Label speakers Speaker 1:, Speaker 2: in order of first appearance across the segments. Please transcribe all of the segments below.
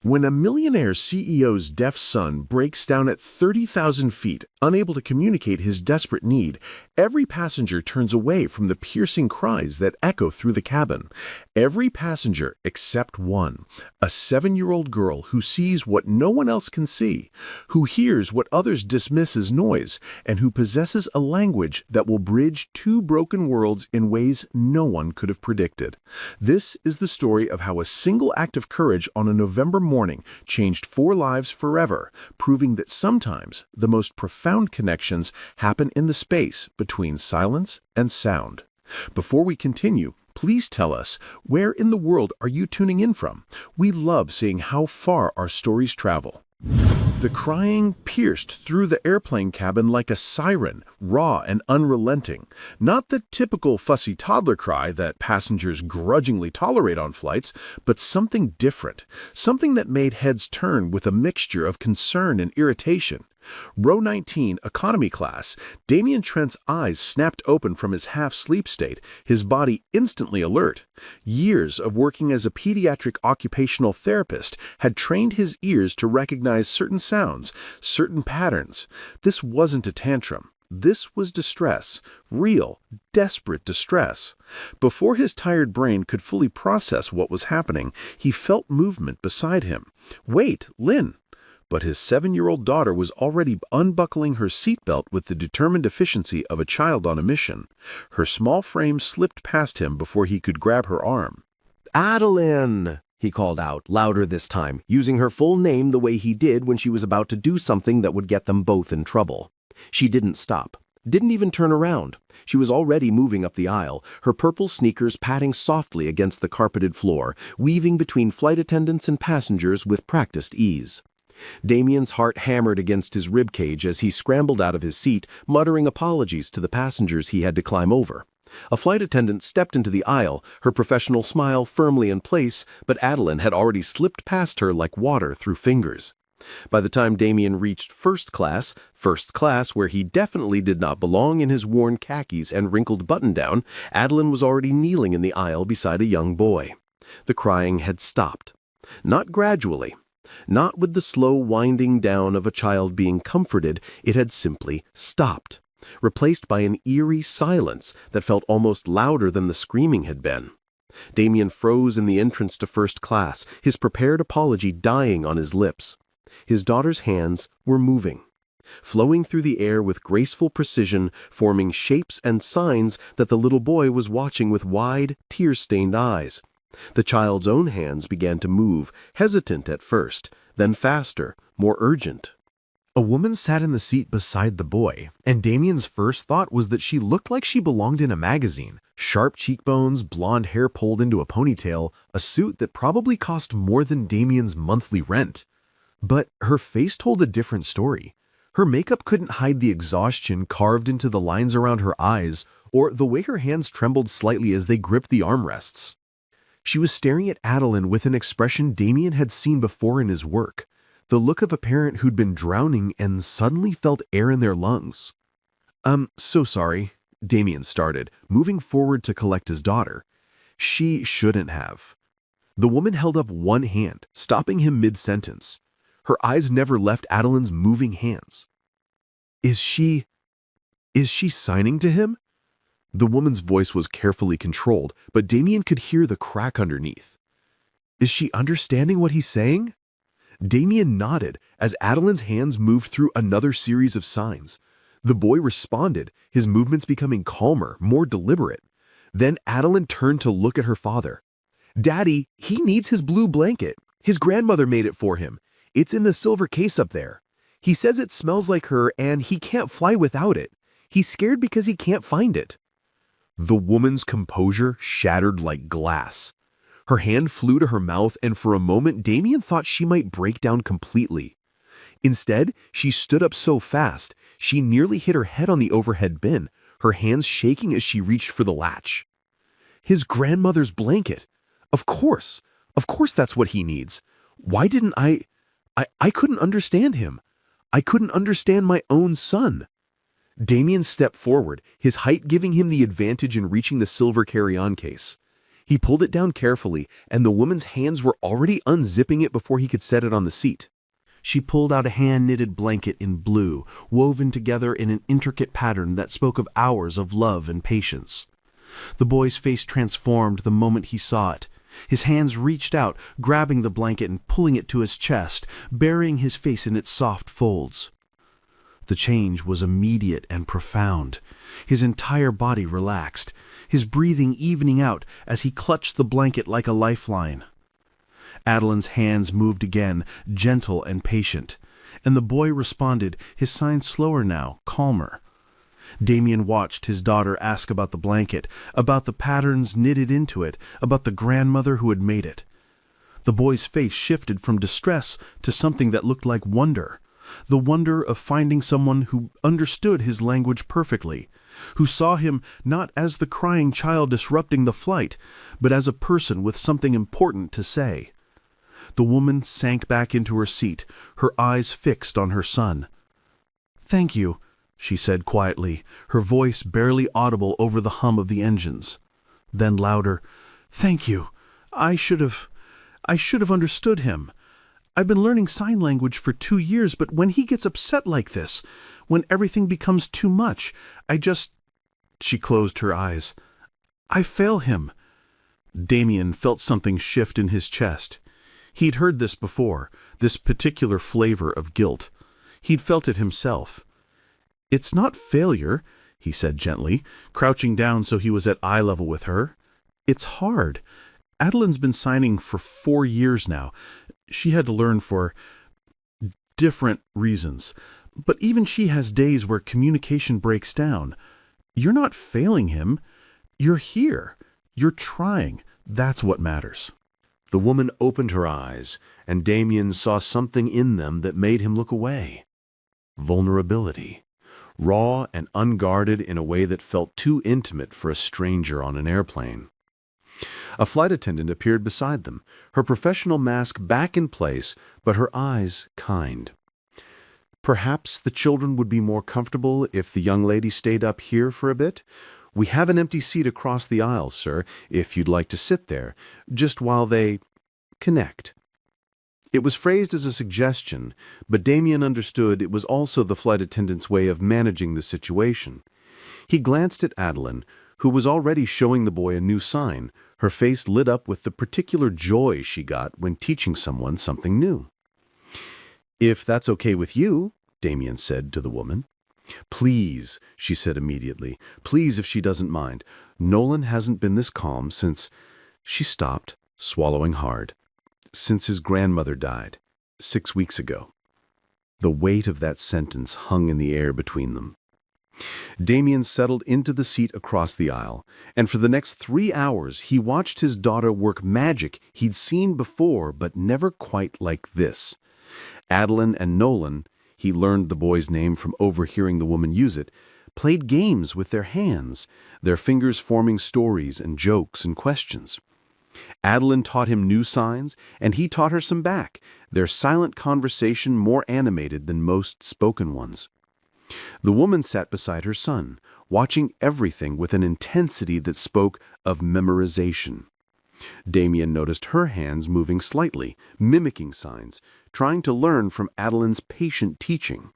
Speaker 1: When a millionaire CEO's deaf son breaks down at 30,000 feet, unable to communicate his desperate need, every passenger turns away from the piercing cries that echo through the cabin. Every passenger except one, a 7-year-old girl who sees what no one else can see, who hears what others dismiss as noise, and who possesses a language that will bridge two broken worlds in ways no one could have predicted. This is the story of how a single act of courage on a November morning changed 4 lives forever, proving that sometimes the most profound connections happen in the space between silence and sound. Before we continue, please tell us, where in the world are you tuning in from? We love seeing how far our stories travel. The crying pierced through the airplane cabin like a siren, raw and unrelenting. Not the typical fussy toddler cry that passengers grudgingly tolerate on flights, but something different, something that made heads turn with a mixture of concern and irritation. Row 19, economy class, Damien Trent's eyes snapped open from his half-sleep state, his body instantly alert. Years of working as a pediatric occupational therapist had trained his ears to recognize certain sounds, certain patterns. This wasn't a tantrum. This was distress, real, desperate distress. Before his tired brain could fully process what was happening, he felt movement beside him. "Wait, Lynn!" But his 7-year-old daughter was already unbuckling her seatbelt with the determined efficiency of a child on a mission. Her small frame slipped past him before he could grab her arm.
Speaker 2: "Adeline!" he called out, louder this time, using her full name the way he did when she was about to do something that would get them both in trouble. She didn't stop, didn't even turn around. She was already moving up the aisle, her purple sneakers patting softly against the carpeted floor, weaving between flight attendants and passengers with practiced ease. Damien's heart hammered against his ribcage as he scrambled out of his seat, muttering apologies to the passengers he had to climb over. A flight attendant stepped into the aisle, her professional smile firmly in place, but Adeline had already slipped past her like water through fingers. By the time Damien reached first class where he definitely did not belong in his worn khakis and wrinkled button-down, Adeline was already kneeling in the aisle beside a young boy. The crying had stopped. Not gradually. Not with the slow winding down of a child being comforted, it had simply stopped, replaced by an eerie silence that felt almost louder than the screaming had been. Damien froze in the entrance to first class, his prepared apology dying on his lips. His daughter's hands were moving, flowing through the air with graceful precision, forming shapes and signs that the little boy was watching with wide, tear-stained eyes. The child's own hands began to move, hesitant at first, then faster, more urgent.
Speaker 1: A woman sat in the seat beside the boy, and Damien's first thought was that she looked like she belonged in a magazine. Sharp cheekbones, blonde hair pulled into a ponytail, a suit that probably cost more than Damien's monthly rent. But her face told a different story. Her makeup couldn't hide the exhaustion carved into the lines around her eyes, or the way her hands trembled slightly as they gripped the armrests. She was staring at Adeline with an expression Damien had seen before in his work, the look of a parent who'd been drowning and suddenly felt air in their lungs. So sorry," Damien started, moving forward to collect his daughter. "She shouldn't have." The woman held up one hand, stopping him mid-sentence. Her eyes never left Adeline's moving hands. Is she signing to him?" The woman's voice was carefully controlled, but Damien could hear the crack underneath. "Is she understanding what he's saying?" Damien nodded as Adeline's hands moved through another series of signs. The boy responded, his movements becoming calmer, more deliberate. Then Adeline turned to look at her father. "Daddy, he needs his blue blanket. His grandmother made it for him. It's in the silver case up there. He says it smells like her and he can't fly without it. He's scared because he can't find it." The woman's composure shattered like glass. Her hand flew to her mouth, and for a moment Damien thought she might break down completely. Instead, she stood up so fast, she nearly hit her head on the overhead bin, her hands shaking as she reached for the latch. His grandmother's blanket. Of course that's what he needs. Why didn't I couldn't understand him. I couldn't understand my own son. Damien stepped forward, his height giving him the advantage in reaching the silver carry-on case. He pulled it down carefully, and the woman's hands were already unzipping it before he could set it on the seat. She pulled out a hand-knitted blanket in blue, woven together in an intricate pattern that spoke of hours of love and patience. The boy's face transformed the moment he saw it. His hands reached out, grabbing the blanket and pulling it to his chest, burying his face in its soft folds. The change was immediate and profound. His entire body relaxed, his breathing evening out as he clutched the blanket like a lifeline. Adeline's hands moved again, gentle and patient, and the boy responded, his signs slower now, calmer. Damien watched his daughter ask about the blanket, about the patterns knitted into it, about the grandmother who had made it. The boy's face shifted from distress to something that looked like wonder, the wonder of finding someone who understood his language perfectly, who saw him not as the crying child disrupting the flight, but as a person with something important to say. The woman sank back into her seat, her eyes fixed on her son. "Thank you," she said quietly, her voice barely audible over the hum of the engines. Then louder, "Thank you. I should have understood him. I've been learning sign language for 2 years, but when he gets upset like this, when everything becomes too much, She closed her eyes. "I fail him." Damien felt something shift in his chest. He'd heard this before, this particular flavor of guilt. He'd felt it himself. "It's not failure," he said gently, crouching down so he was at eye level with her. "It's hard. Adeline's been signing for 4 years now. She had to learn for different reasons. But even she has days where communication breaks down. You're not failing him. You're here. You're trying. That's what matters." The woman opened her eyes, and Damien saw something in them that made him look away. Vulnerability. Raw and unguarded in a way that felt too intimate for a stranger on an airplane. A flight attendant appeared beside them, her professional mask back in place, but her eyes kind. "Perhaps the children would be more comfortable if the young lady stayed up here for a bit? We have an empty seat across the aisle, sir, if you'd like to sit there, just while they connect." It was phrased as a suggestion, but Damien understood it was also the flight attendant's way of managing the situation. He glanced at Adeline, who was already showing the boy a new sign, her face lit up with the particular joy she got when teaching someone something new. "If that's okay with you," Damien said to the woman. "Please," she said immediately, "please if she doesn't mind. Nolan hasn't been this calm since—" She stopped, swallowing hard. "Since his grandmother died, 6 weeks ago." The weight of that sentence hung in the air between them. Damien settled into the seat across the aisle, and for the next 3 hours he watched his daughter work magic he'd seen before but never quite like this. Adeline and Nolan, he learned the boy's name from overhearing the woman use it, played games with their hands, their fingers forming stories and jokes and questions. Adeline taught him new signs, and he taught her some back, their silent conversation more animated than most spoken ones. The woman sat beside her son, watching everything with an intensity that spoke of memorization. Damien noticed her hands moving slightly, mimicking signs, trying to learn from Adeline's patient teaching.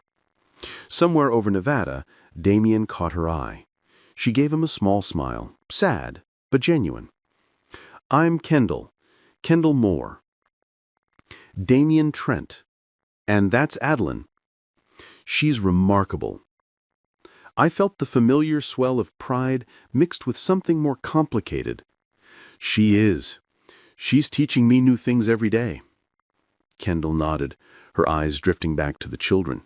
Speaker 1: Somewhere over Nevada, Damien caught her eye. She gave him a small smile, sad but genuine. "I'm Kendall Moore. Damien Trent. And that's Adeline. She's remarkable." I felt the familiar swell of pride mixed with something more complicated. "She is. She's teaching me new things every day." Kendall nodded, her eyes drifting back to the children.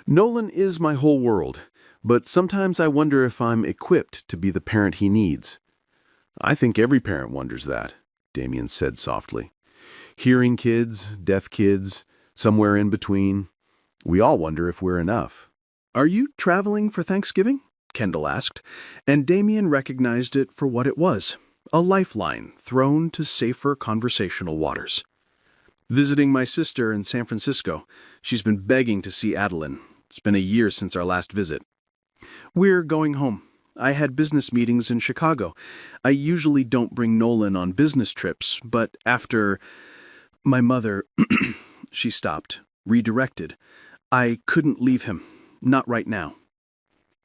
Speaker 1: "Nolan is my whole world, but sometimes I wonder if I'm equipped to be the parent he needs." "I think every parent wonders that," Damien said softly. "Hearing kids, deaf kids, somewhere in between. We all wonder if we're enough." "Are you traveling for Thanksgiving?" Kendall asked, and Damien recognized it for what it was, a lifeline thrown to safer conversational waters. "Visiting my sister in San Francisco. She's been begging to see Adeline. It's been a year since our last visit." "We're going home.
Speaker 3: I had business meetings in Chicago. I usually don't bring Nolan on business trips, but after my mother, she stopped, redirected. I couldn't leave him. Not right now.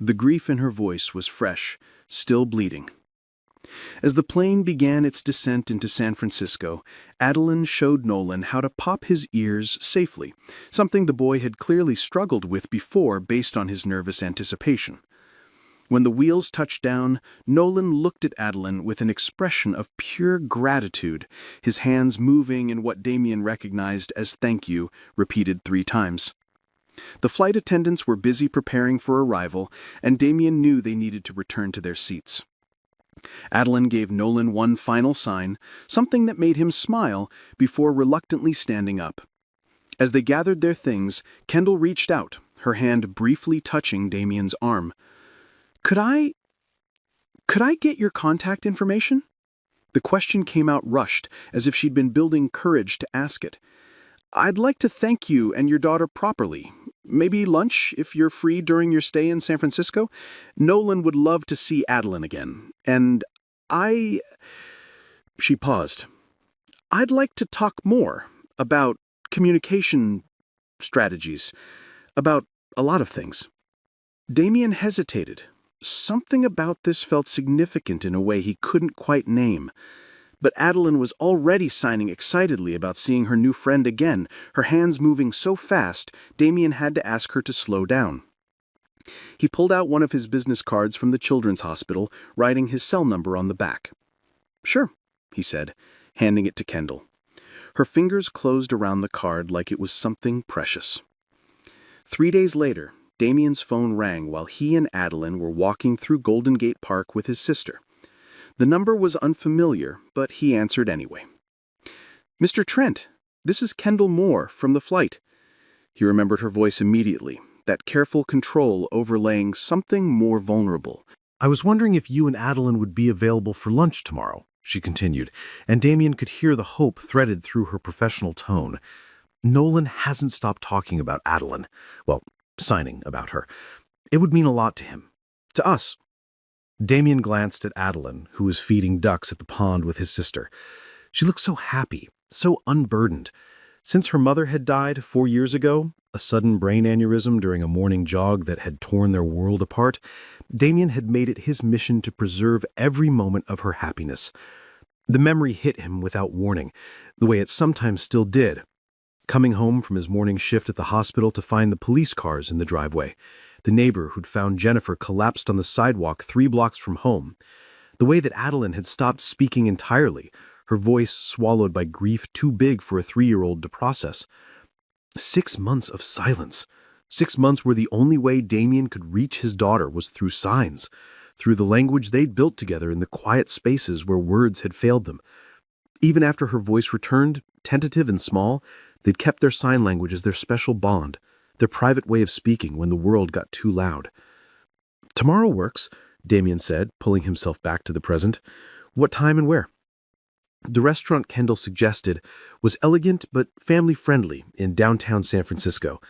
Speaker 3: The grief in her voice was fresh, still bleeding. As the plane began its descent into San Francisco, Adeline showed Nolan how to pop his ears safely, something the boy had clearly struggled with before based on his nervous anticipation. When the wheels touched down, Nolan looked at Adeline with an expression of pure gratitude, his hands moving in what Damien recognized as thank you, repeated 3 times. The flight attendants were busy preparing for arrival, and Damien knew they needed to return to their seats. Adeline gave Nolan one final sign, something that made him smile, before reluctantly standing up. As they gathered their things, Kendall reached out, her hand briefly touching Damien's arm. Could I get your contact information? The question came out rushed, as if she'd been building courage to ask it. I'd like to thank you and your daughter properly. Maybe lunch, if you're free during your stay in San Francisco? Nolan would love to see Adeline again. And She paused. I'd like to talk more about communication strategies, about a lot of things. Damien hesitated. Something about this felt significant in a way he couldn't quite name. But Adeline was already signing excitedly about seeing her new friend again, her hands moving so fast, Damien had to ask her to slow down. He pulled out one of his business cards from the children's hospital, writing his cell number on the back. Sure, he said, handing it to Kendall. Her fingers closed around the card like it was something precious. 3 days later, Damien's phone rang while he and Adeline were walking through Golden Gate Park with his sister. The number was unfamiliar, but he answered anyway. Mr. Trent, this is Kendall Moore from the flight. He remembered her voice immediately, that careful control overlaying something more vulnerable.
Speaker 1: I was wondering if you and Adeline would be available for lunch tomorrow, she continued, and Damien could hear the hope threaded through her professional tone. Nolan hasn't stopped talking about Adeline. Well, signing about her. It would mean a lot to him. To us. Damien glanced at Adeline, who was feeding ducks at the pond with his sister. She looked so happy, so unburdened. Since her mother had died 4 years ago, a sudden brain aneurysm during a morning jog that had torn their world apart, Damien had made it his mission to preserve every moment of her happiness. The memory hit him without warning, the way it sometimes still did. Coming home from his morning shift at the hospital to find the police cars in the driveway, the neighbor who'd found Jennifer collapsed on the sidewalk 3 blocks from home, the way that Adeline had stopped speaking entirely, her voice swallowed by grief too big for a 3-year-old to process. 6 months of silence. 6 months where the only way Damien could reach his daughter was through signs, through the language they'd built together in the quiet spaces where words had failed them. Even after her voice returned, tentative and small, they'd kept their sign language as their special bond, their private way of speaking when the world got too loud. Tomorrow works, Damien said, pulling himself back to the present. What time and where? The restaurant Kendall suggested was elegant but family-friendly in downtown San Francisco,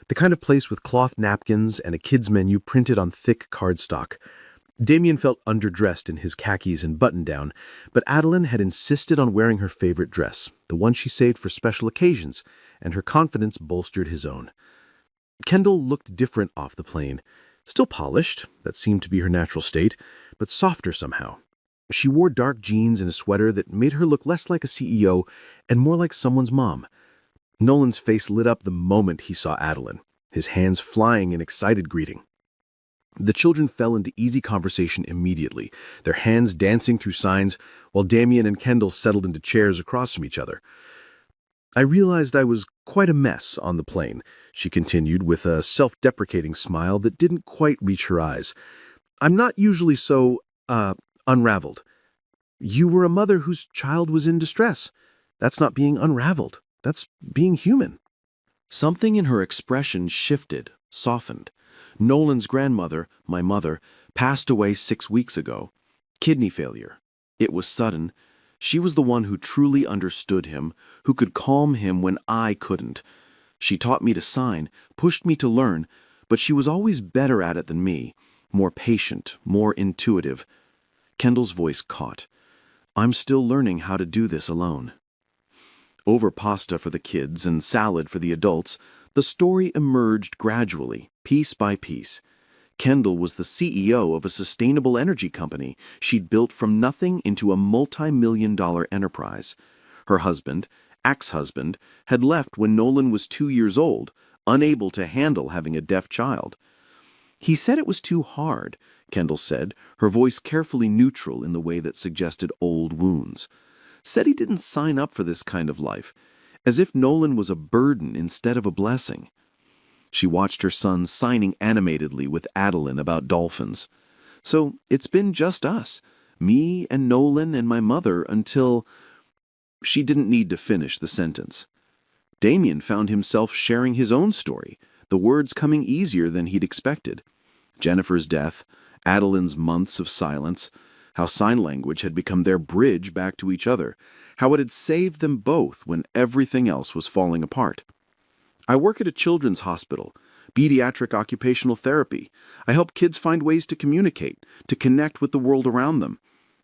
Speaker 1: the kind of place with cloth napkins and a kids' menu printed on thick cardstock. Damien felt underdressed in his khakis and button-down, but Adeline had insisted on wearing her favorite dress, the one she saved for special occasions, and her confidence bolstered his own. Kendall looked different off the plane, still polished, that seemed to be her natural state, but softer somehow. She wore dark jeans and a sweater that made her look less like a CEO and more like someone's mom. Nolan's face lit up the moment he saw Adeline, his hands flying in excited greeting. The children fell into easy conversation immediately, their hands dancing through signs, while Damien and Kendall settled into chairs across from each other. I realized I was quite a mess on the plane, she continued with a self-deprecating smile that didn't quite reach her eyes. I'm not usually so, unraveled. You were a mother whose child was in distress. That's not being unraveled. That's being human. Something in her expression shifted, softened. Nolan's grandmother, my mother, passed away 6 weeks ago. Kidney failure. It was sudden. She was the one who truly understood him, who could calm him when I couldn't. She taught me to sign, pushed me to learn, but she was always better at it than me.
Speaker 2: more patient, more intuitive. Kendall's voice caught. I'm still learning how to do this alone. Over pasta for the kids and salad for the adults, the story emerged gradually, piece by piece. Kendall was the CEO of a sustainable energy company she'd built from nothing into a multi-million-dollar enterprise. Her husband, ex-husband, had left when Nolan was 2 years old, unable to handle having a deaf child. He said it was too hard, Kendall said, her voice carefully neutral in the way that suggested old wounds. Said he didn't sign up for this kind of life, as if Nolan was a burden instead of a blessing. She watched her son signing animatedly with Adeline about dolphins. So it's been just us, me and Nolan and my mother until... She didn't need to finish the sentence. Damien found himself sharing his own story, the words coming easier than he'd expected. Jennifer's death, Adeline's months of silence, how sign language had become their bridge back to each other, how it had saved them both when everything else was falling apart. I work at a children's hospital, pediatric occupational therapy. I help kids find ways to communicate, to connect with the world around them.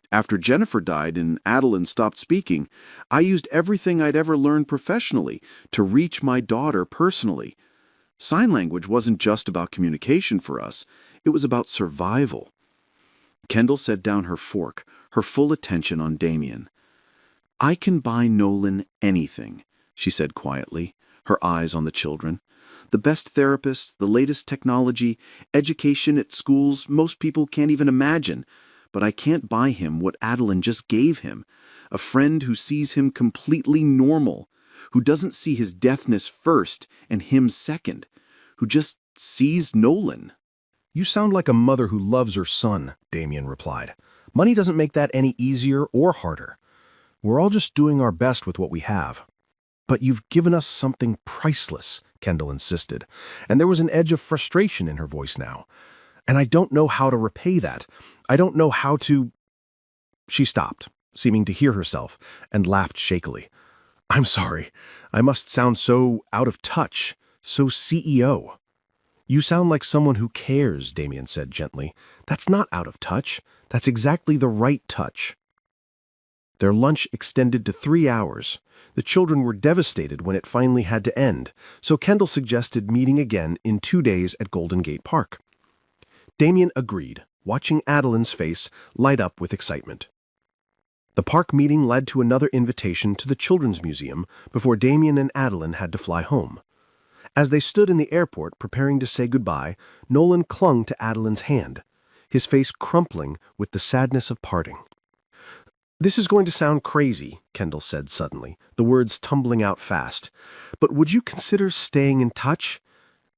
Speaker 2: After Jennifer died and Adeline stopped speaking, I used everything I'd ever learned professionally to reach my daughter personally. Sign language wasn't just about communication for us, it was about survival. Kendall set down her fork, her full attention on Damien. I can buy Nolan anything, she said quietly, her eyes on the children. The best therapists, the latest technology, education at schools most people can't even imagine. But I can't buy him what Adeline just gave him, a friend who sees him completely normal, who doesn't see his deafness first and him second, who just sees Nolan.
Speaker 4: You sound like a mother who loves her son, Damien replied. Money doesn't make that any easier or harder. We're all just doing our best with what we have. But you've given us something priceless, Kendall insisted, and there was an edge of frustration in her voice now. And I don't know how to repay that. I don't know how to... She stopped, seeming to hear herself, and laughed shakily. I'm sorry. I must sound so out of touch, so CEO. You sound like someone who cares, Damien said gently. That's not out of touch. That's exactly the right touch. Their lunch extended to 3 hours. The children were devastated when it finally had to end, so Kendall suggested meeting again in 2 days at Golden Gate Park. Damien agreed, watching Adeline's face light up with excitement. The park meeting led to another invitation to the Children's Museum before Damien and Adeline had to fly home. As they stood in the airport preparing to say goodbye, Nolan clung to Adeline's hand, his face crumpling with the sadness of parting. This is going to sound crazy, Kendall said suddenly, the words tumbling out fast. But would you consider staying in touch?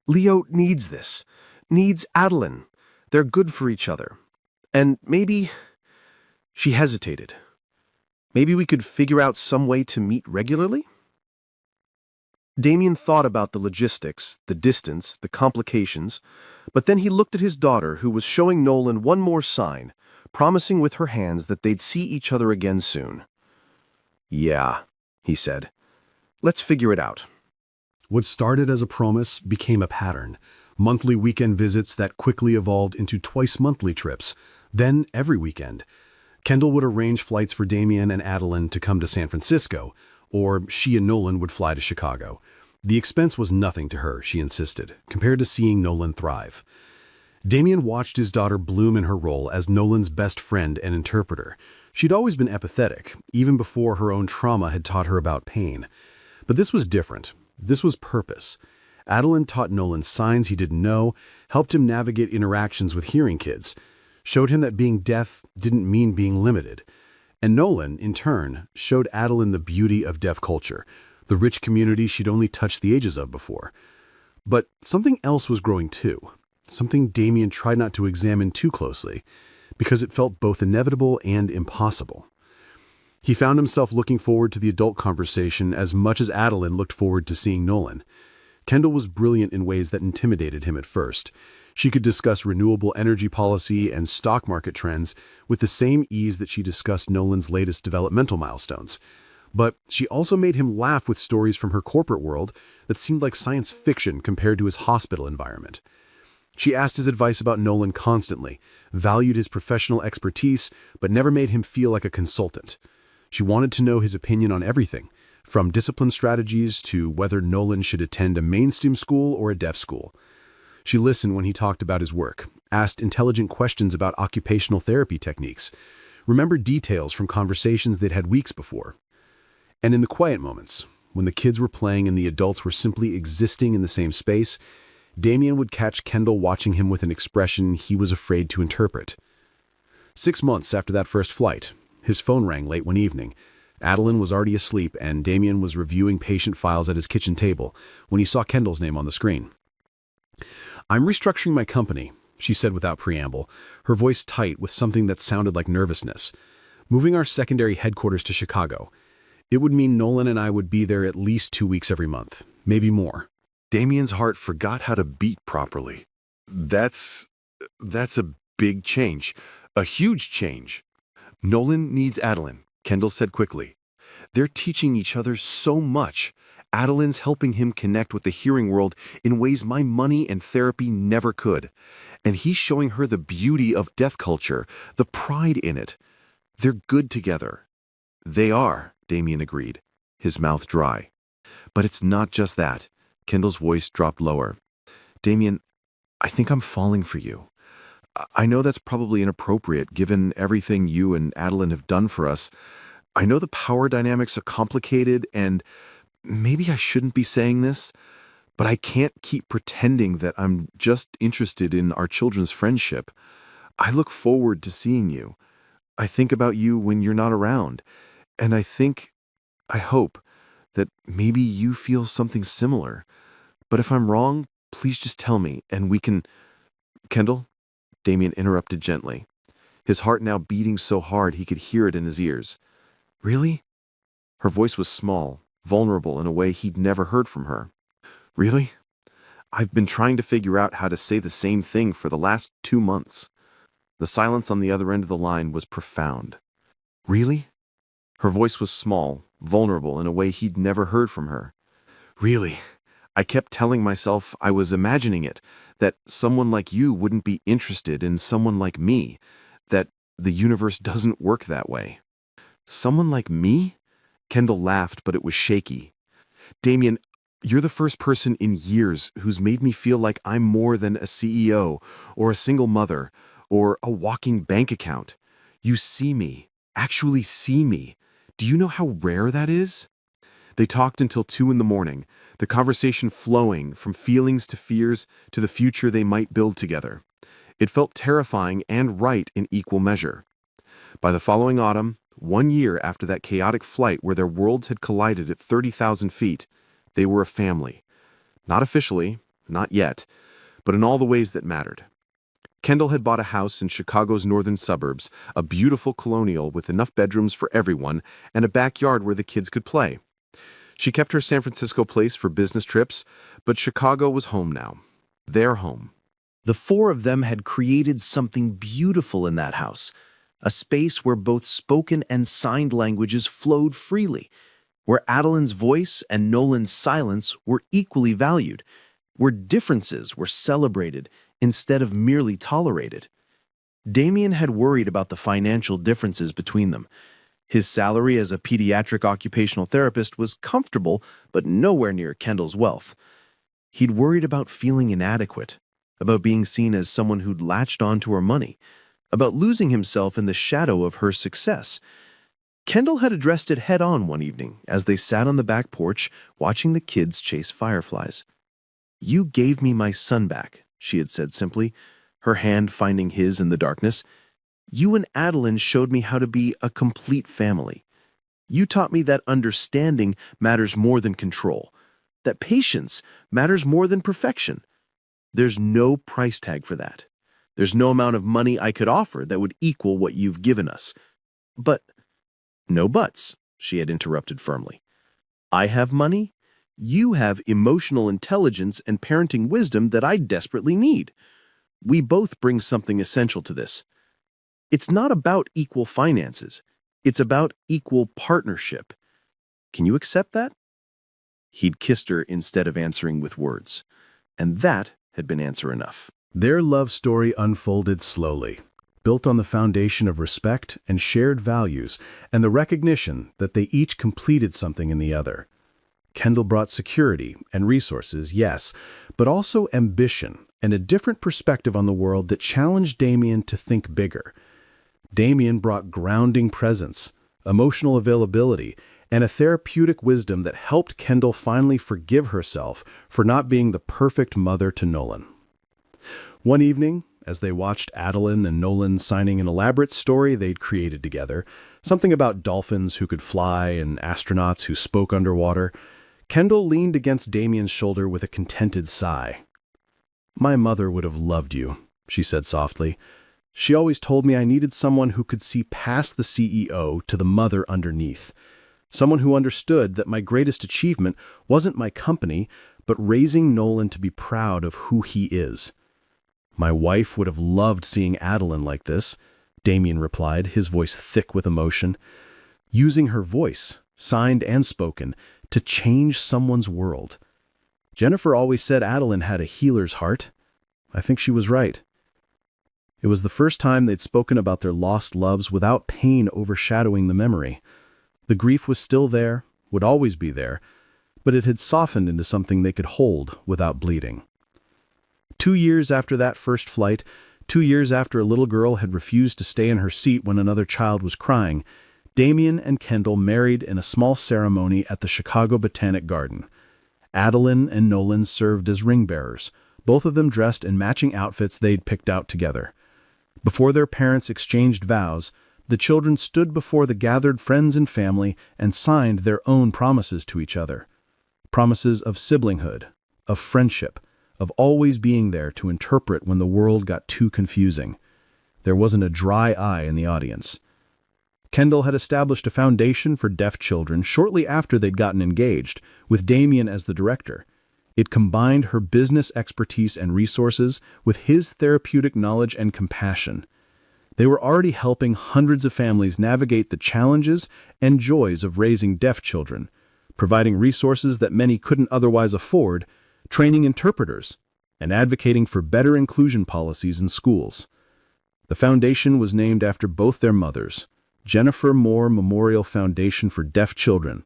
Speaker 4: Leo needs this, needs Adeline. They're good for each other. And maybe... She hesitated. Maybe we could figure out some way to meet regularly? Damien thought about the logistics, the distance, the complications, but then he looked at his daughter who was showing Nolan one more sign, promising with her hands that they'd see each other again soon. Yeah, he said. Let's figure it out.
Speaker 1: What started as a promise became a pattern. Monthly weekend visits that quickly evolved into twice-monthly trips, then every weekend. Kendall would arrange flights for Damien and Adeline to come to San Francisco, or she and Nolan would fly to Chicago. The expense was nothing to her, she insisted, compared to seeing Nolan thrive. Damien watched his daughter bloom in her role as Nolan's best friend and interpreter. She'd always been empathetic, even before her own trauma had taught her about pain. But this was different. This was purpose. Adeline taught Nolan signs he didn't know, helped him navigate interactions with hearing kids, showed him that being deaf didn't mean being limited. And Nolan, in turn, showed Adeline the beauty of deaf culture, the rich community she'd only touched the edges of before. But something else was growing too, something Damien tried not to examine too closely, because it felt both inevitable and impossible. He found himself looking forward to the adult conversation as much as Adeline looked forward to seeing Nolan. Kendall was brilliant in ways that intimidated him at first. She could discuss renewable energy policy and stock market trends with the same ease that she discussed Nolan's latest developmental milestones. But she also made him laugh with stories from her corporate world that seemed like science fiction compared to his hospital environment. She asked his advice about Nolan constantly, valued his professional expertise, but never made him feel like a consultant. She wanted to know his opinion on everything, from discipline strategies to whether Nolan should attend a mainstream school or a deaf school. She listened when he talked about his work, asked intelligent questions about occupational therapy techniques, remembered details from conversations they'd had weeks before. And in the quiet moments, when the kids were playing and the adults were simply existing in the same space, Damien would catch Kendall watching him with an expression he was afraid to interpret. 6 months after that first flight, his phone rang late one evening. Adeline was already asleep, and Damien was reviewing patient files at his kitchen table when he saw Kendall's name on the screen. "I'm restructuring my company," she said without preamble, her voice tight with something that sounded like nervousness. "Moving our secondary headquarters to Chicago. It would mean Nolan and I would be there at least 2 weeks every month, maybe more."
Speaker 5: Damien's heart forgot how to beat properly. That's a big change, a huge change. "Nolan needs Adeline," Kendall said quickly. "They're teaching each other so much. Adeline's helping him connect with the hearing world in ways my money and therapy never could. And he's showing her the beauty of deaf culture, the pride in it. They're good together." "They are," Damien agreed, his mouth dry. "But it's not just that." Kendall's voice dropped lower. "Damien, I think I'm falling for you. I know that's probably inappropriate given everything you and Adeline have done for us. I know the power dynamics are complicated and maybe I shouldn't be saying this, but I can't keep pretending that I'm just interested in our children's friendship. I look forward to seeing you. I think about you when you're not around, and I hope that maybe you feel something similar. But if I'm wrong, please just tell me, and we can—" "Kendall," Damien interrupted gently, his heart now beating so hard he could hear it in his ears. "Really?" Her voice was small, vulnerable in a way he'd never heard from her. "Really? I've been trying to figure out how to say the same thing for the last 2 months." The silence on the other end of the line was profound. "Really?" Her voice was small, vulnerable in a way he'd never heard from her. "Really? I kept telling myself I was imagining it, that someone like you wouldn't be interested in someone like me, that the universe doesn't work that way." "Someone like me?" Kendall laughed, but it was shaky. "Damien, you're the first person in years who's made me feel like I'm more than a CEO or a single mother or a walking bank account. You see me, actually see me. Do you know how rare that is?" They talked until 2 in the morning, the conversation flowing from feelings to fears to the future they might build together. It felt terrifying and right in equal measure. By the following autumn, 1 year after that chaotic flight where their worlds had collided at 30,000 feet, they were a family. Not officially, not yet, but in all the ways that mattered. Kendall had bought a house in Chicago's northern suburbs, a beautiful colonial with enough bedrooms for everyone and a backyard where the kids could play. She kept her San Francisco place for business trips, but Chicago was home now. Their home.
Speaker 2: The 4 of them had created something beautiful in that house, a space where both spoken and signed languages flowed freely, where Adeline's voice and Nolan's silence were equally valued, where differences were celebrated instead of merely tolerated. Damien had worried about the financial differences between them. His salary as a pediatric occupational therapist was comfortable, but nowhere near Kendall's wealth. He'd worried about feeling inadequate, about being seen as someone who'd latched onto her money, about losing himself in the shadow of her success. Kendall had addressed it head-on one evening as they sat on the back porch watching the kids chase fireflies. "You gave me my son back," she had said simply, her hand finding his in the darkness. "You and Adeline showed me how to be a complete family. You taught me that understanding matters more than control, that patience matters more than perfection. There's no price tag for that. There's no amount of money I could offer that would equal what you've given us. But—" "No buts," she had interrupted firmly. "I have money. You have emotional intelligence and parenting wisdom that I desperately need. We both bring something essential to this. It's not about equal finances. It's about equal partnership. Can you accept that?" He'd kissed her instead of answering with words, and that had been answer enough.
Speaker 4: Their love story unfolded slowly, built on the foundation of respect and shared values and the recognition that they each completed something in the other. Kendall brought security and resources, yes, but also ambition and a different perspective on the world that challenged Damien to think bigger. Damien brought grounding presence, emotional availability, and a therapeutic wisdom that helped Kendall finally forgive herself for not being the perfect mother to Nolan. One evening, as they watched Adeline and Nolan signing an elaborate story they'd created together, something about dolphins who could fly and astronauts who spoke underwater, Kendall leaned against Damien's shoulder with a contented sigh. "My mother would have loved you," she said softly. "She always told me I needed someone who could see past the CEO to the mother underneath. Someone who understood that my greatest achievement wasn't my company, but raising Nolan to be proud of who he is." "My wife would have loved seeing Adeline like this," Damien replied, his voice thick with emotion. Using her voice, signed and spoken, to change someone's world. Jennifer always said Adeline had a healer's heart. I think she was right. It was the first time they'd spoken about their lost loves without pain overshadowing the memory. The grief was still there, would always be there, but it had softened into something they could hold without bleeding. 2 years after that first flight, 2 years after a little girl had refused to stay in her seat when another child was crying, Damien and Kendall married in a small ceremony at the Chicago Botanic Garden. Adeline and Nolan served as ring bearers, both of them dressed in matching outfits they'd picked out together. Before their parents exchanged vows, the children stood before the gathered friends and family and signed their own promises to each other. Promises of siblinghood, of friendship, of always being there to interpret when the world got too confusing. There wasn't a dry eye in the audience. Kendall had established a foundation for deaf children shortly after they'd gotten engaged, with Damien as the director. It combined her business expertise and resources with his therapeutic knowledge and compassion. They were already helping hundreds of families navigate the challenges and joys of raising deaf children, providing resources that many couldn't otherwise afford, training interpreters, and advocating for better inclusion policies in schools. The foundation was named after both their mothers, Jennifer Moore Memorial Foundation for Deaf Children,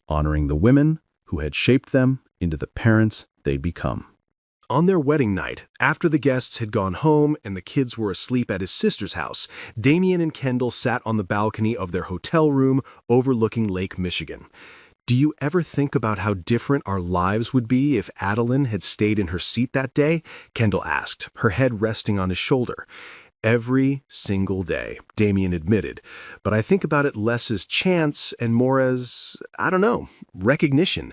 Speaker 4: honoring the women who had shaped them into the parents they'd become. On their wedding night, after the guests had gone home and the kids were asleep at his sister's house, Damien and Kendall sat on the balcony of their hotel room overlooking Lake Michigan. "Do you ever think about how different our lives would be if Adeline had stayed in her seat that day?" Kendall asked, her head resting on his shoulder. "Every single day," Damien admitted, "but I think about it less as chance and more as, I don't know, recognition.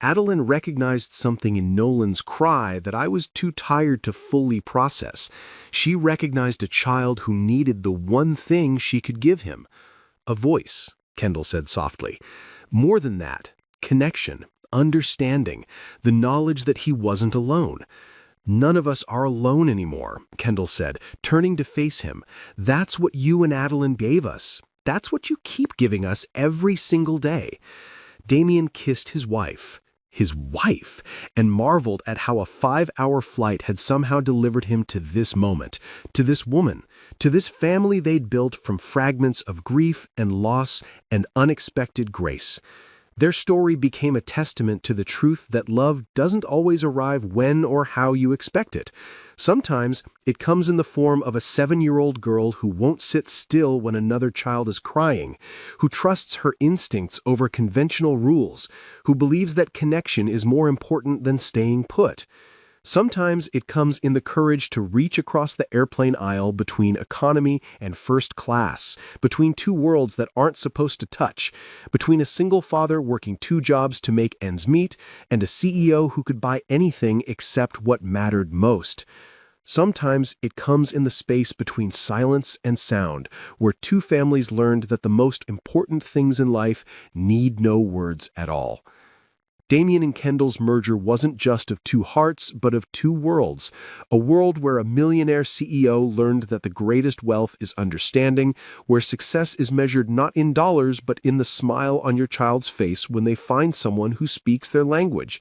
Speaker 4: Adeline recognized something in Nolan's cry that I was too tired to fully process. She recognized a child who needed the one thing she could give him. A voice," Kendall said softly. "More than that, connection, understanding, the knowledge that he wasn't alone." "None of us are alone anymore," Kendall said, turning to face him. "That's what you and Adeline gave us. That's what you keep giving us every single day." Damien kissed his wife, and marveled at how a 5-hour flight had somehow delivered him to this moment, to this woman, to this family they'd built from fragments of grief and loss and unexpected grace. Their story became a testament to the truth that love doesn't always arrive when or how you expect it. Sometimes it comes in the form of a 7-year-old girl who won't sit still when another child is crying, who trusts her instincts over conventional rules, who believes that connection is more important than staying put. Sometimes it comes in the courage to reach across the airplane aisle between economy and first class, between two worlds that aren't supposed to touch, between a single father working 2 jobs to make ends meet and a CEO who could buy anything except what mattered most. Sometimes it comes in the space between silence and sound, where 2 families learned that the most important things in life need no words at all. Damien and Kendall's merger wasn't just of 2 hearts, but of 2 worlds. A world where a millionaire CEO learned that the greatest wealth is understanding, where success is measured not in dollars, but in the smile on your child's face when they find someone who speaks their language.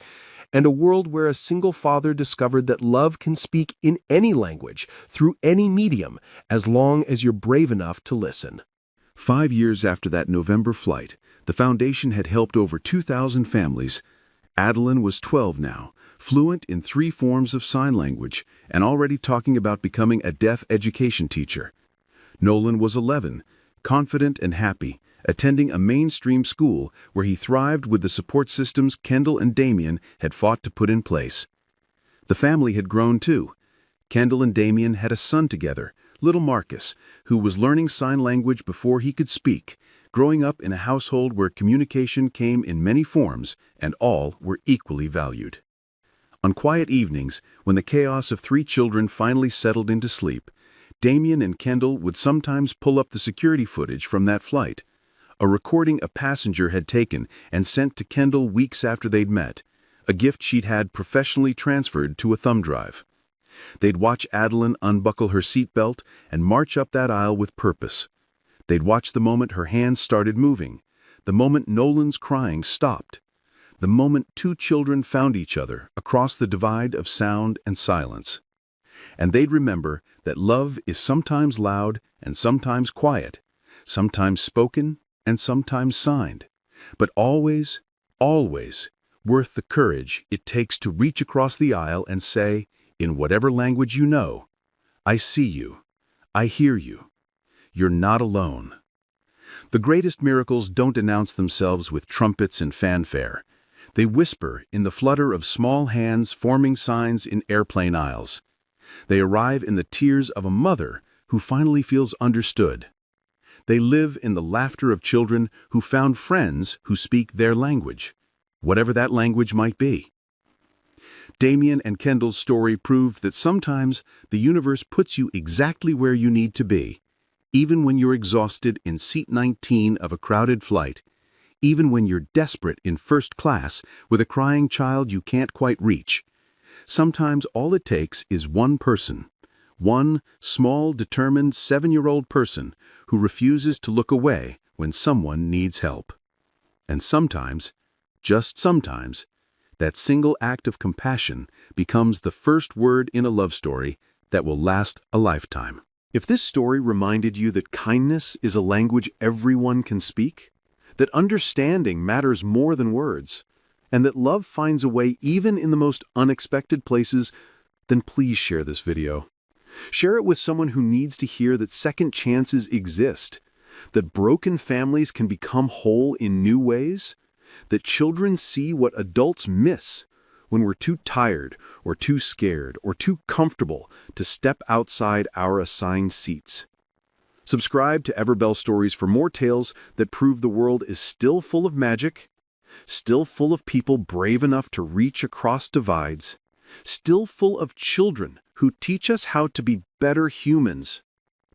Speaker 2: and a world where a single father discovered that love can speak in any language, through any medium, as long as you're brave enough to listen.
Speaker 5: 5 years after that November flight, the foundation had helped over 2,000 families. Adeline was 12 now, fluent in 3 forms of sign language, and already talking about becoming a deaf education teacher. Nolan was 11, confident and happy, attending a mainstream school where he thrived with the support systems Kendall and Damien had fought to put in place. The family had grown too. Kendall and Damien had a son together, little Marcus, who was learning sign language before he could speak, growing up in a household where communication came in many forms and all were equally valued. On quiet evenings, when the chaos of 3 children finally settled into sleep, Damien and Kendall would sometimes pull up the security footage from that flight, a recording a passenger had taken and sent to Kendall weeks after they'd met, a gift she'd had professionally transferred to a thumb drive. They'd watch Adeline unbuckle her seatbelt and march up that aisle with purpose. They'd watch the moment her hands started moving, the moment Nolan's crying stopped, the moment 2 children found each other across the divide of sound and silence. And they'd remember that love is sometimes loud and sometimes quiet, sometimes spoken and sometimes signed, but always, always worth the courage it takes to reach across the aisle and say, in whatever language you know, I see you, I hear you, you're not alone. The greatest miracles don't announce themselves with trumpets and fanfare. They whisper in the flutter of small hands forming signs in airplane aisles. They arrive in the tears of a mother who finally feels understood. They live in the laughter of children who found friends who speak their language, whatever that language might be. Damien and Kendall's story proved that sometimes the universe puts you exactly where you need to be, even when you're exhausted in seat 19 of a crowded flight, even when you're desperate in first class with a crying child you can't quite reach. Sometimes all it takes is one person, one small, determined 7-year-old person who refuses to look away when someone needs help. And sometimes, just sometimes, that single act of compassion becomes the first word in a love story that will last a lifetime. If this story reminded you that kindness is a language everyone can speak, that understanding matters more than words, and that love finds a way even in the most unexpected places, then please share this video. Share it with someone who needs to hear that second chances exist, that broken families can become whole in new ways, that children see what adults miss when we're too tired or too scared or too comfortable to step outside our assigned seats. Subscribe to Everbellstories for more tales that prove the world is still full of magic, still full of people brave enough to reach across divides, still full of children who teach us how to be better humans,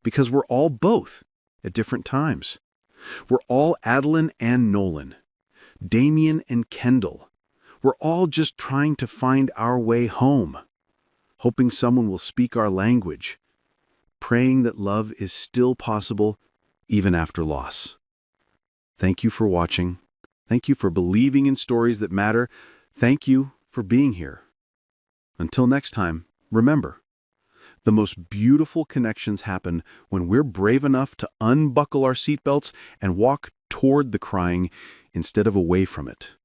Speaker 5: because we're all both at different times. We're all Adeline and Nolan, Damien and Kendall. We're all just trying to find our way home, hoping someone will speak our language, praying that love is still possible even after loss. Thank you for watching. Thank you for believing in stories that matter. Thank you for being here. Until next time, remember, the most beautiful connections happen when we're brave enough to unbuckle our seatbelts and walk toward the crying instead of away from it.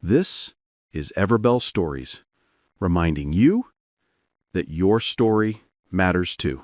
Speaker 5: This is Everbell Stories, reminding you that your story matters too.